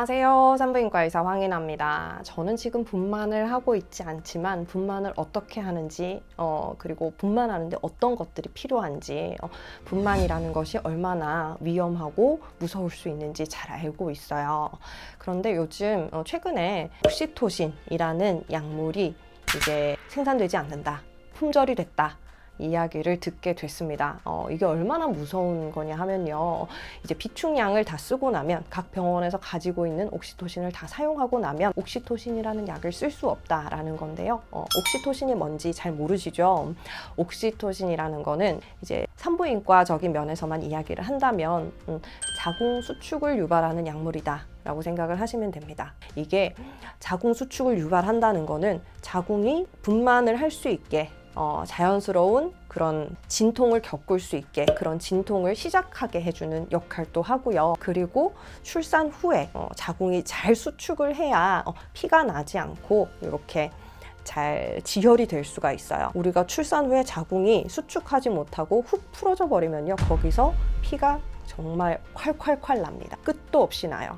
안녕하세요. 산부인과 의사 황인아입니다. 저는 지금 분만을 하고 있지 않지만 분만을 어떻게 하는지 그리고 분만하는데 어떤 것들이 필요한지 분만이라는 것이 얼마나 위험하고 무서울 수 있는지 잘 알고 있어요. 그런데 요즘 최근에 옥시토신이라는 약물이 이제 생산되지 않는다, 품절이 됐다 이야기를 듣게 됐습니다. 이게 얼마나 무서운 거냐 하면요. 이제 비축량을 다 쓰고 나면 각 병원에서 가지고 있는 옥시토신을 다 사용하고 나면 옥시토신이라는 약을 쓸 수 없다라는 건데요. 옥시토신이 뭔지 잘 모르시죠? 옥시토신이라는 거는 이제 산부인과적인 면에서만 이야기를 한다면 자궁 수축을 유발하는 약물이다 라고 생각을 하시면 됩니다. 이게 자궁 수축을 유발한다는 거는 자궁이 분만을 할 수 있게 자연스러운 그런 진통을 겪을 수 있게 그런 진통을 시작하게 해주는 역할도 하고요. 그리고 출산 후에 자궁이 잘 수축을 해야 피가 나지 않고 이렇게 잘 지혈이 될 수가 있어요. 우리가 출산 후에 자궁이 수축하지 못하고 훅 풀어져 버리면요. 거기서 피가 정말 콸콸콸 납니다. 끝도 없이 나요.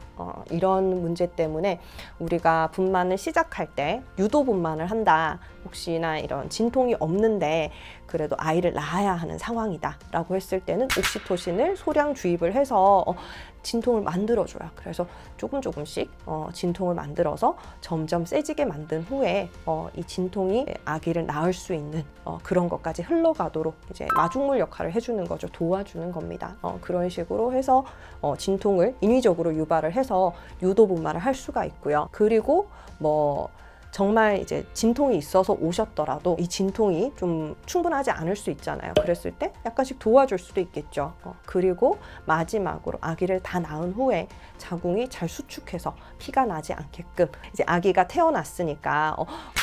이런 문제 때문에 우리가 분만을 시작할 때 유도 분만을 한다. 혹시나 이런 진통이 없는데 그래도 아이를 낳아야 하는 상황이다 라고 했을 때는 옥시토신을 소량 주입을 해서 진통을 만들어줘요. 그래서 조금씩 진통을 만들어서 점점 세지게 만든 후에 이 진통이 아기를 낳을 수 있는 그런 것까지 흘러가도록 이제 마중물 역할을 해주는 거죠. 도와주는 겁니다. 그런 식으로 해서 진통을 인위적으로 유발을 해서 유도 분만을 할 수가 있고요. 그리고 정말 이제 진통이 있어서 오셨더라도 이 진통이 좀 충분하지 않을 수 있잖아요. 그랬을 때 약간씩 도와줄 수도 있겠죠. 그리고 마지막으로 아기를 다 낳은 후에 자궁이 잘 수축해서 피가 나지 않게끔 이제 아기가 태어났으니까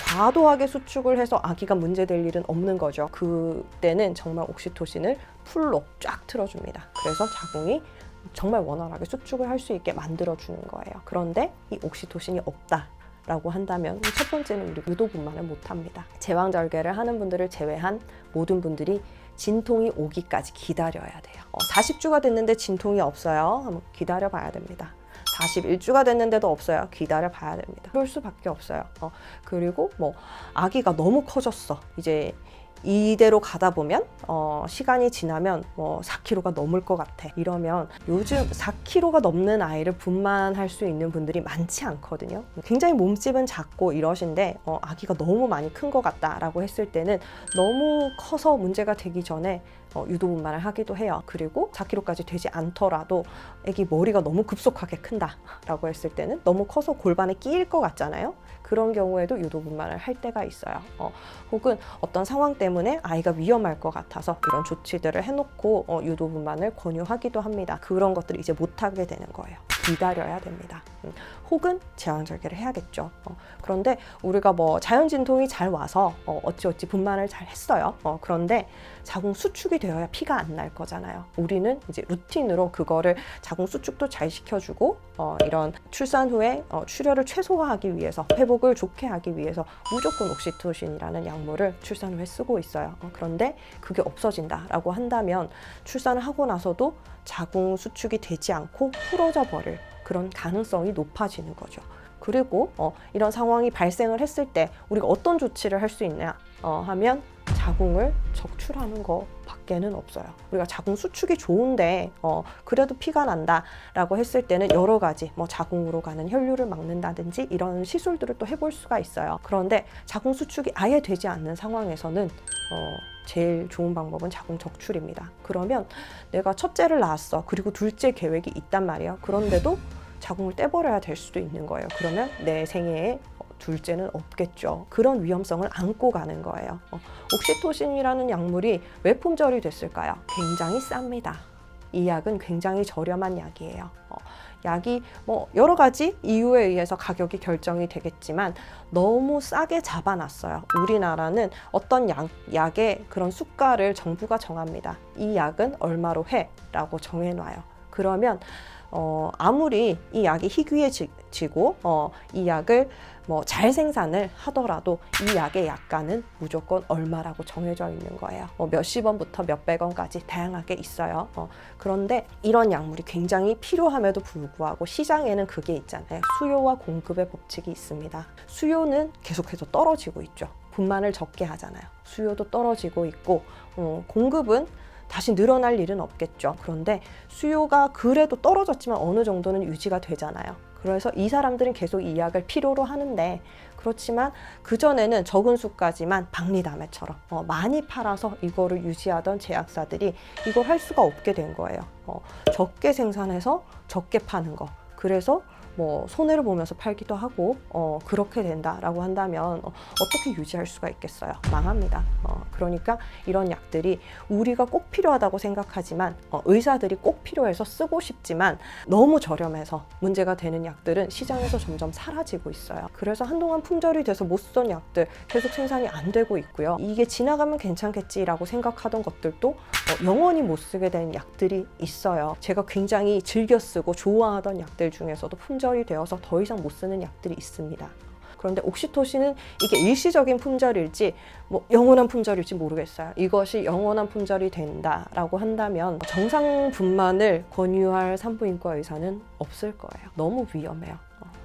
과도하게 수축을 해서 아기가 문제될 일은 없는 거죠. 그때는 정말 옥시토신을 풀로 쫙 틀어줍니다. 그래서 자궁이 정말 원활하게 수축을 할 수 있게 만들어주는 거예요. 그런데 이 옥시토신이 없다 라고 한다면 첫 번째는 우리 유도 분만을 못합니다. 제왕절개를 하는 분들을 제외한 모든 분들이 진통이 오기까지 기다려야 돼요. 40주가 됐는데 진통이 없어요. 한번 기다려 봐야 됩니다. 41주가 됐는데도 없어요. 기다려 봐야 됩니다. 그럴 수밖에 없어요. 그리고 아기가 너무 커졌어. 이제 이대로 가다 보면 시간이 지나면 4kg가 넘을 것 같아. 이러면 요즘 4kg가 넘는 아이를 분만할 수 있는 분들이 많지 않거든요. 굉장히 몸집은 작고 이러신데 아기가 너무 많이 큰 것 같다라고 했을 때는 너무 커서 문제가 되기 전에 유도 분만을 하기도 해요. 그리고 4kg까지 되지 않더라도 아기 머리가 너무 급속하게 큰다라고 했을 때는 너무 커서 골반에 끼일 것 같잖아요. 그런 경우에도 유도 분만을 할 때가 있어요. 혹은 어떤 상황 때문에 아이가 위험할 것 같아서 이런 조치들을 해놓고 유도 분만을 권유하기도 합니다. 그런 것들을 이제 못하게 되는 거예요. 기다려야 됩니다. 혹은 제왕절개를 해야겠죠. 그런데 우리가 자연 진통이 잘 와서 어찌어찌 분만을 잘 했어요. 그런데 자궁 수축이 되어야 피가 안 날 거잖아요. 우리는 이제 루틴으로 그거를 자궁 수축도 잘 시켜주고 이런 출산 후에 출혈을 최소화하기 위해서 회복을 좋게 하기 위해서 무조건 옥시토신이라는 약물을 출산 후에 쓰고 있어요. 그런데 그게 없어진다라고 한다면 출산을 하고 나서도 자궁 수축이 되지 않고 풀어져 버릴 그런 가능성이 높아지는 거죠. 그리고 이런 상황이 발생을 했을 때 우리가 어떤 조치를 할 수 있냐 하면 자궁을 적출하는 거 밖에는 없어요. 우리가 자궁 수축이 좋은데 그래도 피가 난다라고 했을 때는 여러 가지 자궁으로 가는 혈류를 막는다든지 이런 시술들을 또 해볼 수가 있어요. 그런데 자궁 수축이 아예 되지 않는 상황에서는 제일 좋은 방법은 자궁 적출입니다. 그러면 내가 첫째를 낳았어. 그리고 둘째 계획이 있단 말이에요. 그런데도 자궁을 떼버려야 될 수도 있는 거예요. 그러면 내 생애에 둘째는 없겠죠. 그런 위험성을 안고 가는 거예요. 옥시토신이라는 약물이 왜 품절이 됐을까요? 굉장히 쌉니다. 이 약은 굉장히 저렴한 약이에요. 약이 여러 가지 이유에 의해서 가격이 결정이 되겠지만 너무 싸게 잡아놨어요. 우리나라는 어떤 약의 그런 수가를 정부가 정합니다. 이 약은 얼마로 해? 라고 정해놔요. 그러면 아무리 이 약이 희귀해지고 이 약을 뭐 잘 생산을 하더라도 이 약의 약가는 무조건 얼마라고 정해져 있는 거예요. 몇십 원부터 몇백 원까지 다양하게 있어요. 그런데 이런 약물이 굉장히 필요함에도 불구하고 시장에는 그게 있잖아요. 수요와 공급의 법칙이 있습니다. 수요는 계속해서 떨어지고 있죠. 분만을 적게 하잖아요. 수요도 떨어지고 있고 공급은 다시 늘어날 일은 없겠죠. 그런데 수요가 그래도 떨어졌지만 어느 정도는 유지가 되잖아요. 그래서 이 사람들은 계속 이 약을 필요로 하는데, 그렇지만 그전에는 적은 수까지만 박리담회처럼 많이 팔아서 이거를 유지하던 제약사들이 이걸 할 수가 없게 된 거예요. 적게 생산해서 적게 파는 거. 그래서 뭐 손해를 보면서 팔기도 하고 그렇게 된다라고 한다면 어떻게 유지할 수가 있겠어요? 망합니다. 그러니까 이런 약들이 우리가 꼭 필요하다고 생각하지만 의사들이 꼭 필요해서 쓰고 싶지만 너무 저렴해서 문제가 되는 약들은 시장에서 점점 사라지고 있어요. 그래서 한동안 품절이 돼서 못 쓰던 약들 계속 생산이 안 되고 있고요. 이게 지나가면 괜찮겠지라고 생각하던 것들도 영원히 못 쓰게 되는 약들이 있어요. 제가 굉장히 즐겨 쓰고 좋아하던 약들 중에서도 품절이 되어서 더 이상 못 쓰는 약들이 있습니다. 그런데 옥시토신은 이게 일시적인 품절일지 뭐 영원한 품절일지 모르겠어요. 이것이 영원한 품절이 된다라고 한다면 정상 분만을 권유할 산부인과 의사는 없을 거예요. 너무 위험해요.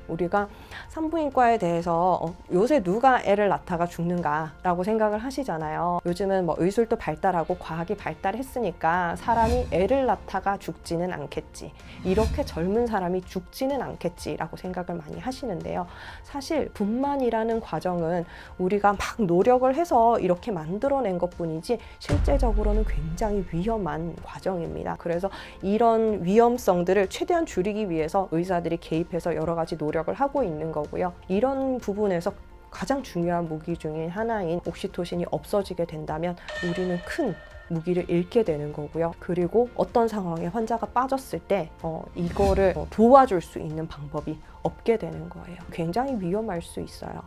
우리가 산부인과에 대해서 요새 누가 애를 낳다가 죽는가라고 생각을 하시잖아요. 요즘은 뭐 의술도 발달하고 과학이 발달했으니까 사람이 애를 낳다가 죽지는 않겠지, 이렇게 젊은 사람이 죽지는 않겠지라고 생각을 많이 하시는데요. 사실 분만이라는 과정은 우리가 막 노력을 해서 이렇게 만들어낸 것뿐이지 실제적으로는 굉장히 위험한 과정입니다. 그래서 이런 위험성들을 최대한 줄이기 위해서 의사들이 개입해서 여러 가지 노력을 하고 있는 거고요. 이런 부분에서 가장 중요한 무기 중에 하나인 옥시토신이 없어지게 된다면 우리는 큰 무기를 잃게 되는 거고요. 그리고 어떤 상황에 환자가 빠졌을 때 이거를 도와줄 수 있는 방법이 없게 되는 거예요. 굉장히 위험할 수 있어요.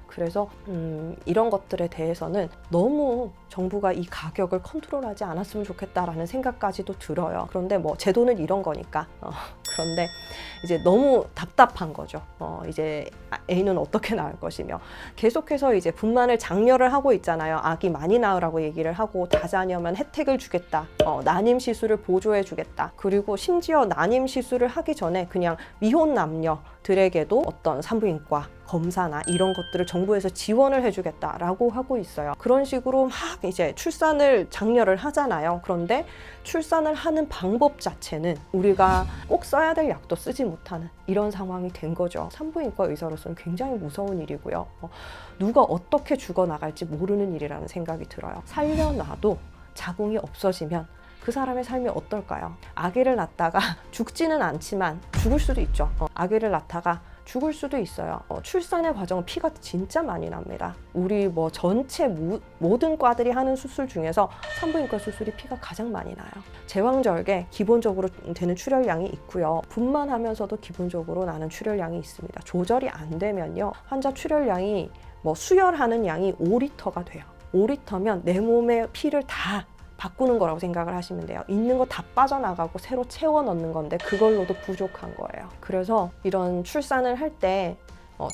그래서 이런 것들에 대해서는 너무 정부가 이 가격을 컨트롤하지 않았으면 좋겠다라는 생각까지도 들어요. 그런데 뭐 제 돈은 이런 거니까 그런데 이제 너무 답답한 거죠. 이제 애는 어떻게 낳을 것이며 계속해서 이제 분만을 장려를 하고 있잖아요. 아기 많이 낳으라고 얘기를 하고 다자녀면 혜택을 주겠다. 난임 시술을 보조해 주겠다. 그리고 심지어 난임 시술을 하기 전에 그냥 미혼 남녀들에게도 어떤 산부인과 검사나 이런 것들을 정부에서 지원을 해주겠다라고 하고 있어요. 그런 식으로 막 이제 출산을 장려를 하잖아요. 그런데 출산을 하는 방법 자체는 우리가 꼭 써야 될 약도 쓰지 못하는 이런 상황이 된 거죠. 산부인과 의사로서는 굉장히 무서운 일이고요. 누가 어떻게 죽어나갈지 모르는 일이라는 생각이 들어요. 살려놔도 자궁이 없어지면 그 사람의 삶이 어떨까요? 아기를 낳다가 죽지는 않지만 죽을 수도 있죠. 아기를 낳다가 죽을 수도 있어요. 출산의 과정은 피가 진짜 많이 납니다. 우리 뭐 전체 모든 과들이 하는 수술 중에서 산부인과 수술이 피가 가장 많이 나요. 제왕절개 기본적으로 되는 출혈량이 있고요. 분만하면서도 기본적으로 나는 출혈량이 있습니다. 조절이 안 되면요, 환자 출혈량이 뭐 수혈하는 양이 5리터가 돼요. 5리터면 내 몸의 피를 다 바꾸는 거라고 생각을 하시면 돼요. 있는 거 다 빠져나가고 새로 채워 넣는 건데 그걸로도 부족한 거예요. 그래서 이런 출산을 할 때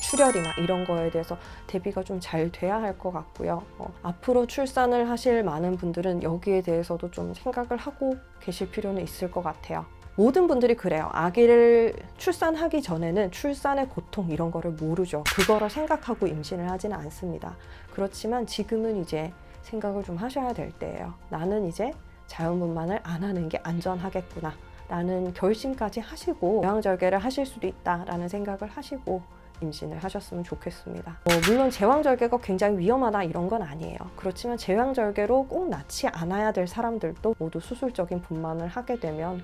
출혈이나 이런 거에 대해서 대비가 좀 잘 돼야 할 것 같고요. 앞으로 출산을 하실 많은 분들은 여기에 대해서도 좀 생각을 하고 계실 필요는 있을 것 같아요. 모든 분들이 그래요. 아기를 출산하기 전에는 출산의 고통 이런 거를 모르죠. 그거를 생각하고 임신을 하지는 않습니다. 그렇지만 지금은 이제 생각을 좀 하셔야 될 때예요. 나는 이제 자연분만을 안 하는 게 안전하겠구나 라는 결심까지 하시고 제왕절개를 하실 수도 있다라는 생각을 하시고 임신을 하셨으면 좋겠습니다. 물론 제왕절개가 굉장히 위험하다 이런 건 아니에요. 그렇지만 제왕절개로 꼭 낳지 않아야 될 사람들도 모두 수술적인 분만을 하게 되면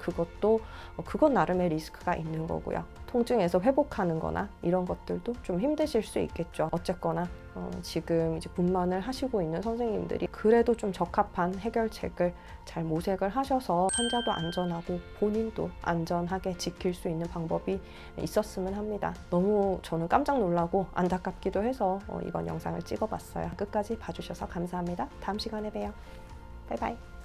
그건 나름의 리스크가 있는 거고요. 통증에서 회복하는 거나 이런 것들도 좀 힘드실 수 있겠죠. 어쨌거나 지금 이제 분만을 하시고 있는 선생님들이 그래도 좀 적합한 해결책을 잘 모색을 하셔서 환자도 안전하고 본인도 안전하게 지킬 수 있는 방법이 있었으면 합니다. 너무 저는 깜짝 놀라고 안타깝기도 해서 이번 영상을 찍어봤어요. 끝까지 봐주셔서 감사합니다. 다음 시간에 봬요. 바이바이.